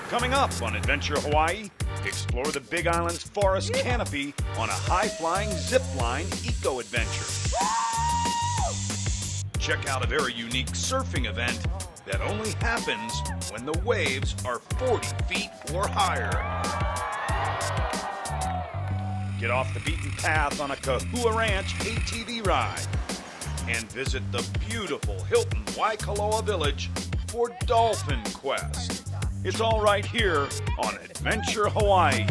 Coming up on Adventure Hawaii, explore the Big Island's forest canopy on a high-flying zip-line eco-adventure. Check out a very unique surfing event that only happens when the waves are 40 feet or higher. Get off the beaten path on a Kahua Ranch ATV ride and visit the beautiful Hilton Waikoloa Village for Dolphin Quest. It's all right here on Adventure Hawaii.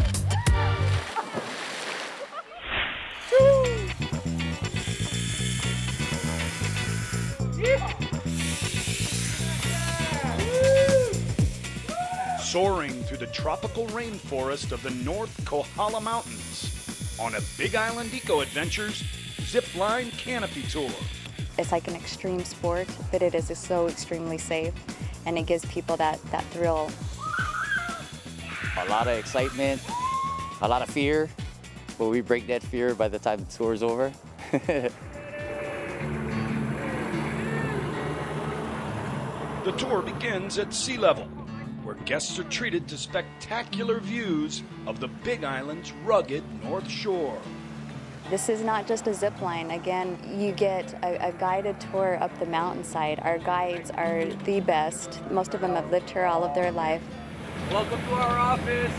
Soaring through the tropical rainforest of the North Kohala Mountains on a Big Island Eco Adventures Zipline Canopy Tour. It's like an extreme sport, but it is so extremely safe, and it gives people that thrill. A lot of excitement, a lot of fear, but we break that fear by the time the tour is over. The tour begins at sea level, where guests are treated to spectacular views of the Big Island's rugged North Shore. This is not just a zip line. Again, you get a guided tour up the mountainside. Our guides are the best. Most of them have lived here all of their life. Welcome to our office.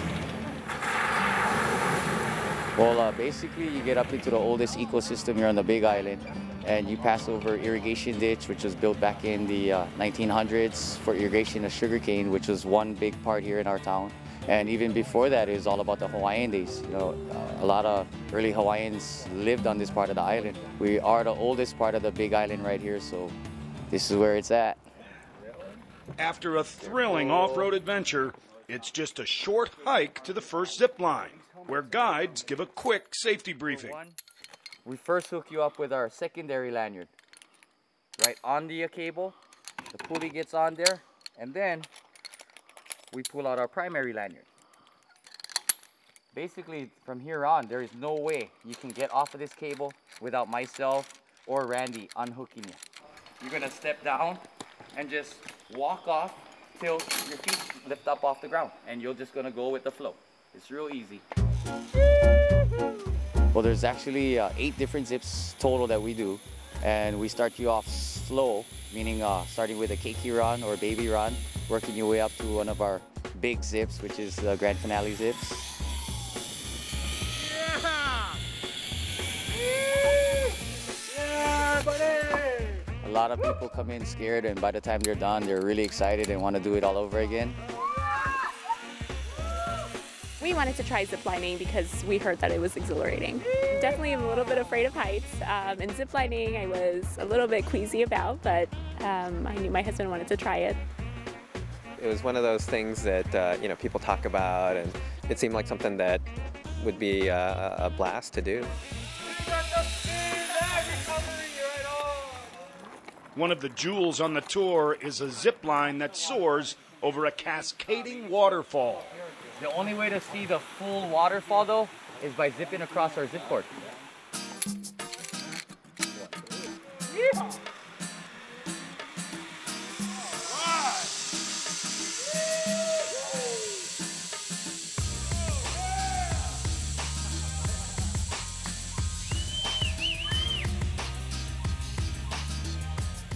Well, basically you get up into the oldest ecosystem here on the Big Island, and you pass over irrigation ditch, which was built back in the 1900s for irrigation of sugarcane, which was one big part here in our town. And even before that, it was all about the Hawaiian days. You know, a lot of early Hawaiians lived on this part of the island. We are the oldest part of the Big Island right here, so this is where it's at. After a thrilling off-road adventure, it's just a short hike to the first zip line, where guides give a quick safety briefing. We first hook you up with our secondary lanyard. Right on the cable, the pulley gets on there, and then we pull out our primary lanyard. Basically, from here on, there is no way you can get off of this cable without myself or Randy unhooking you. You're gonna step down and just walk off till your feet lift up off the ground, and you're just gonna go with the flow. It's real easy. Well, there's actually 8 different zips total that we do, and we start you off slow, meaning starting with a keiki run or baby run, working your way up to one of our big zips, which is the grand finale zips. Yeah, buddy! A lot of people come in scared, and by the time they're done, they're really excited and want to do it all over again. We wanted to try ziplining because we heard that it was exhilarating. Definitely a little bit afraid of heights, and ziplining I was a little bit queasy about, but I knew my husband wanted to try it. It was one of those things that you know, people talk about, and it seemed like something that would be a blast to do. One of the jewels on the tour is a zip line that soars over a cascading waterfall. The only way to see the full waterfall, though, is by zipping across our zip cord.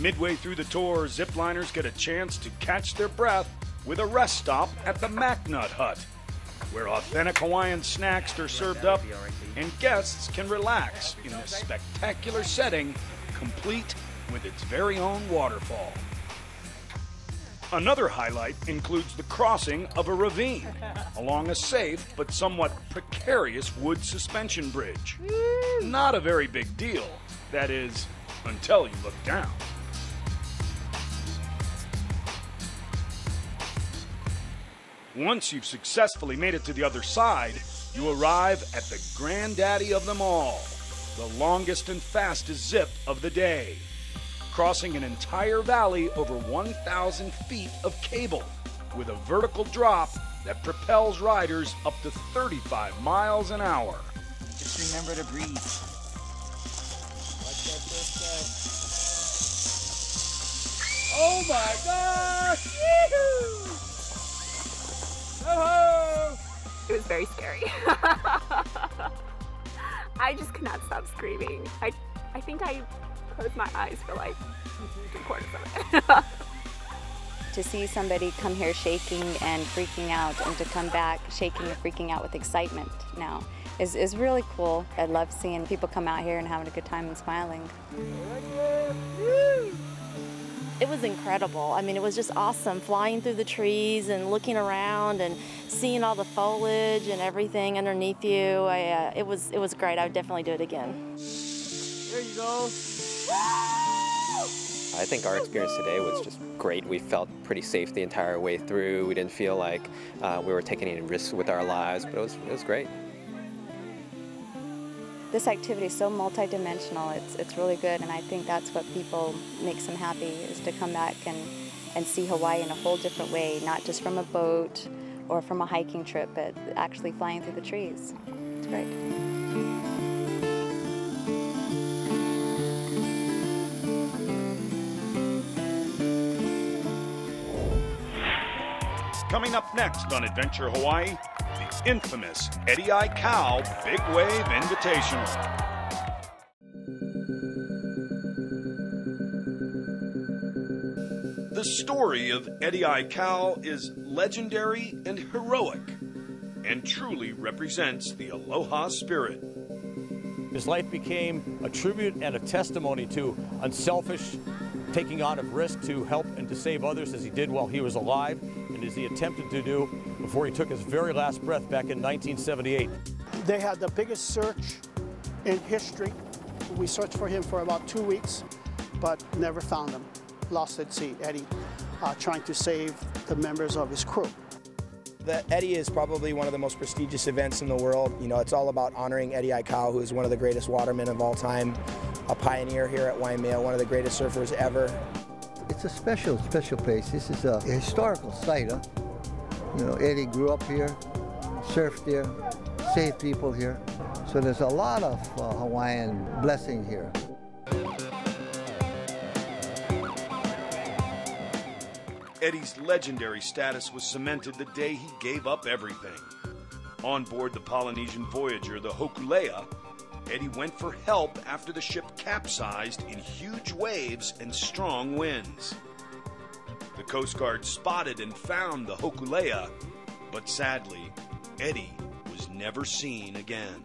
Midway through the tour, zipliners get a chance to catch their breath with a rest stop at the MacNut Hut, where authentic Hawaiian snacks are served up and guests can relax in this spectacular setting, complete with its very own waterfall. Another highlight includes the crossing of a ravine along a safe but somewhat precarious wood suspension bridge. Not a very big deal, that is, until you look down. Once you've successfully made it to the other side, you arrive at the granddaddy of them all, the longest and fastest zip of the day, crossing an entire valley over 1,000 feet of cable with a vertical drop that propels riders up to 35 miles an hour. Just remember to breathe. Watch that first step. Oh my gosh! Yee-hoo! Oh! It was very scary. I just could not stop screaming. I think I closed my eyes for like 3/4 of it. To see somebody come here shaking and freaking out, and to come back shaking and freaking out with excitement now is really cool. I love seeing people come out here and having a good time and smiling. It was incredible. I mean, it was just awesome flying through the trees and looking around and seeing all the foliage and everything underneath you. It was great. I would definitely do it again. There you go. I think our experience today was just great. We felt pretty safe the entire way through. We didn't feel like we were taking any risks with our lives, but it was great. This activity is so multidimensional. It's really good, and I think that's what people makes them happy, is to come back and see Hawaii in a whole different way, not just from a boat or from a hiking trip, but actually flying through the trees. It's great. Coming up next on Adventure Hawaii, the infamous Eddie I. Cow Big Wave Invitational. The story of Eddie I. Cow is legendary and heroic, and truly represents the aloha spirit. His life became a tribute and a testimony to unselfish taking on of risk to help and to save others, as he did while he was alive, and as he attempted to do before he took his very last breath back in 1978. They had the biggest search in history. We searched for him for about 2 weeks, but never found him. Lost at sea, Eddie, trying to save the members of his crew. The Eddie is probably one of the most prestigious events in the world. You know, it's all about honoring Eddie I. Cow, who is one of the greatest watermen of all time, a pioneer here at Waimea, one of the greatest surfers ever. It's a special place. This is a historical site. Huh? You know, Eddie grew up here, surfed here, saved people here. So there's a lot of Hawaiian blessing here. Eddie's legendary status was cemented the day he gave up everything. On board the Polynesian Voyager, the Hokulea, Eddie went for help after the ship capsized in huge waves and strong winds. The Coast Guard spotted and found the Hokulea, but sadly, Eddie was never seen again.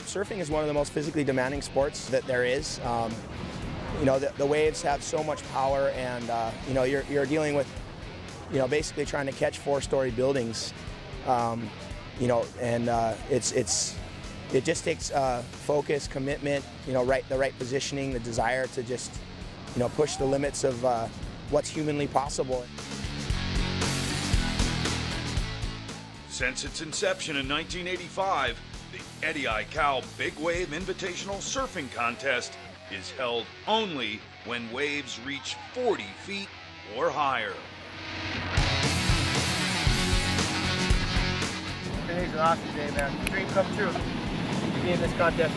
Surfing is one of the most physically demanding sports that there is. You know, the waves have so much power, and you know, you're dealing with, you know, basically trying to catch 4-story buildings. You know, and it just takes focus, commitment, you know, the right positioning, the desire to just, you know, push the limits of what's humanly possible. Since its inception in 1985, the Eddie I. Cow Big Wave Invitational Surfing Contest is held only when waves reach 40 feet or higher. Today's an awesome day, man. Dream come true. To be in this contest.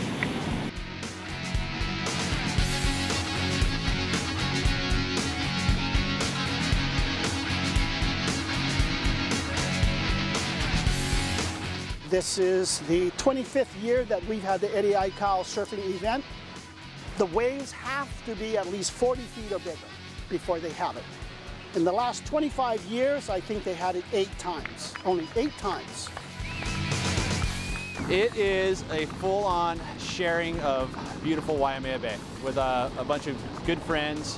This is the 25th year that we've had the Eddie I. Cow surfing event. The waves have to be at least 40 feet or bigger before they have it. In the last 25 years, I think they had it 8 times, only 8 times. It is a full-on sharing of beautiful Waimea Bay with a bunch of good friends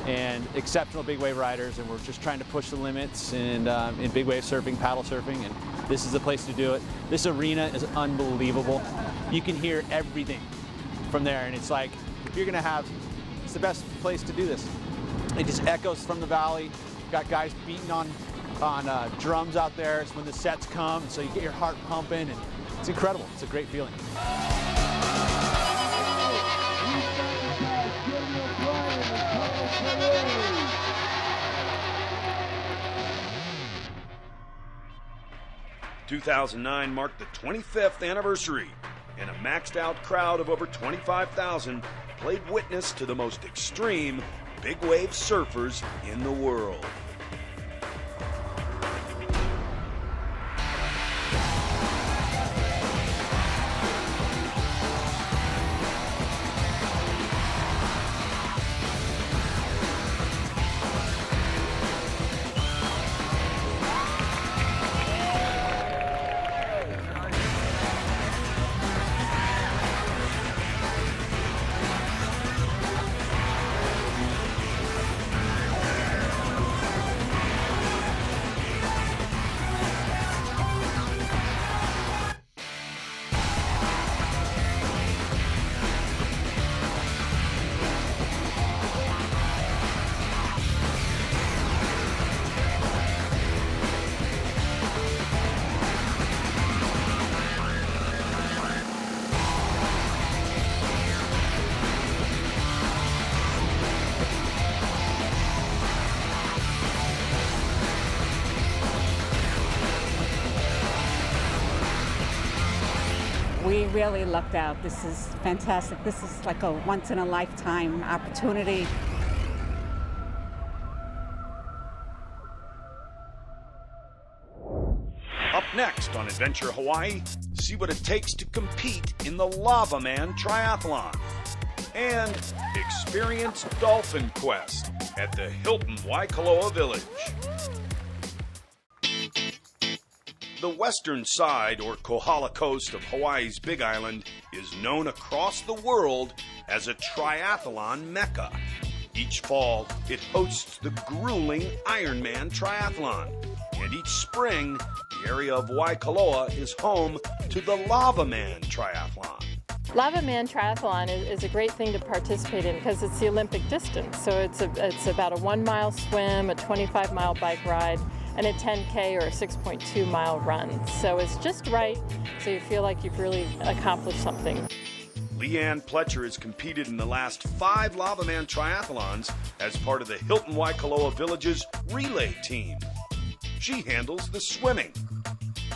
and exceptional big wave riders, and we're just trying to push the limits in big wave surfing, paddle surfing, and this is the place to do it. This arena is unbelievable. You can hear everything from there, and it's like, if you're gonna have, it's the best place to do this. It just echoes from the valley. Got guys beating on drums out there. It's when the sets come, so you get your heart pumping, and it's incredible. It's a great feeling. 2009 marked the 25th anniversary, and a maxed out crowd of over 25,000 played witness to the most extreme big wave surfers in the world. We really lucked out. This is fantastic. This is like a once-in-a-lifetime opportunity. Up next on Adventure Hawaii, see what it takes to compete in the Lava Man Triathlon and experience Dolphin Quest at the Hilton Waikoloa Village. The western side, or Kohala coast of Hawaii's Big Island, is known across the world as a triathlon mecca. Each fall, it hosts the grueling Ironman Triathlon. And each spring, the area of Waikoloa is home to the Lava Man Triathlon. Lava Man Triathlon is a great thing to participate in because it's the Olympic distance. So it's about a 1 mile swim, a 25-mile bike ride, and a 10K or a 6.2 mile run. So it's just right, so you feel like you've really accomplished something. Leanne Pletcher has competed in the last 5 Lava Man Triathlons as part of the Hilton Waikoloa Village's relay team. She handles the swimming.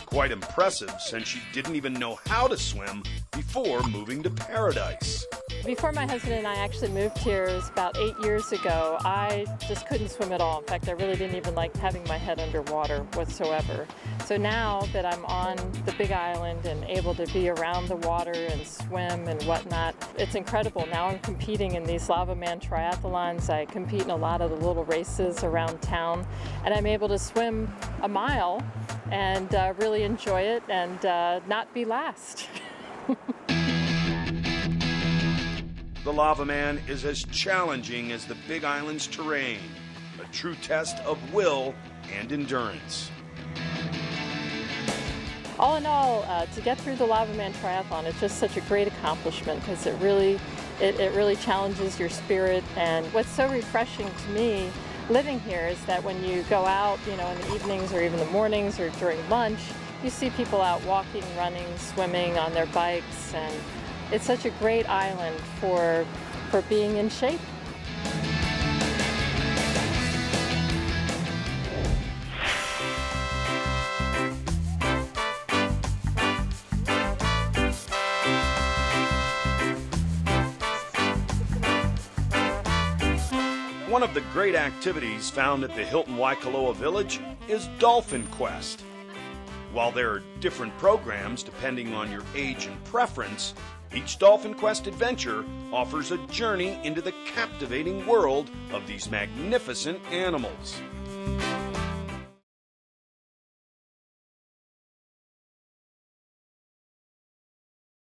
Quite impressive, since she didn't even know how to swim before moving to Paradise. Before my husband and I actually moved here, it was about 8 years ago, I just couldn't swim at all. In fact, I really didn't even like having my head underwater whatsoever. So now that I'm on the Big Island and able to be around the water and swim and whatnot, it's incredible. Now I'm competing in these Lava Man Triathlons. I compete in a lot of the little races around town, and I'm able to swim a mile and really enjoy it and not be last. The Lava Man is as challenging as the Big Island's terrain, a true test of will and endurance. All in all, to get through the Lava Man Triathlon, it's just such a great accomplishment because it really challenges your spirit. And what's so refreshing to me living here is that when you go out, in the evenings or even the mornings or during lunch, you see people out walking, running, swimming on their bikes, and it's such a great island for being in shape. One of the great activities found at the Hilton Waikoloa Village is Dolphin Quest. While there are different programs depending on your age and preference, each Dolphin Quest adventure offers a journey into the captivating world of these magnificent animals.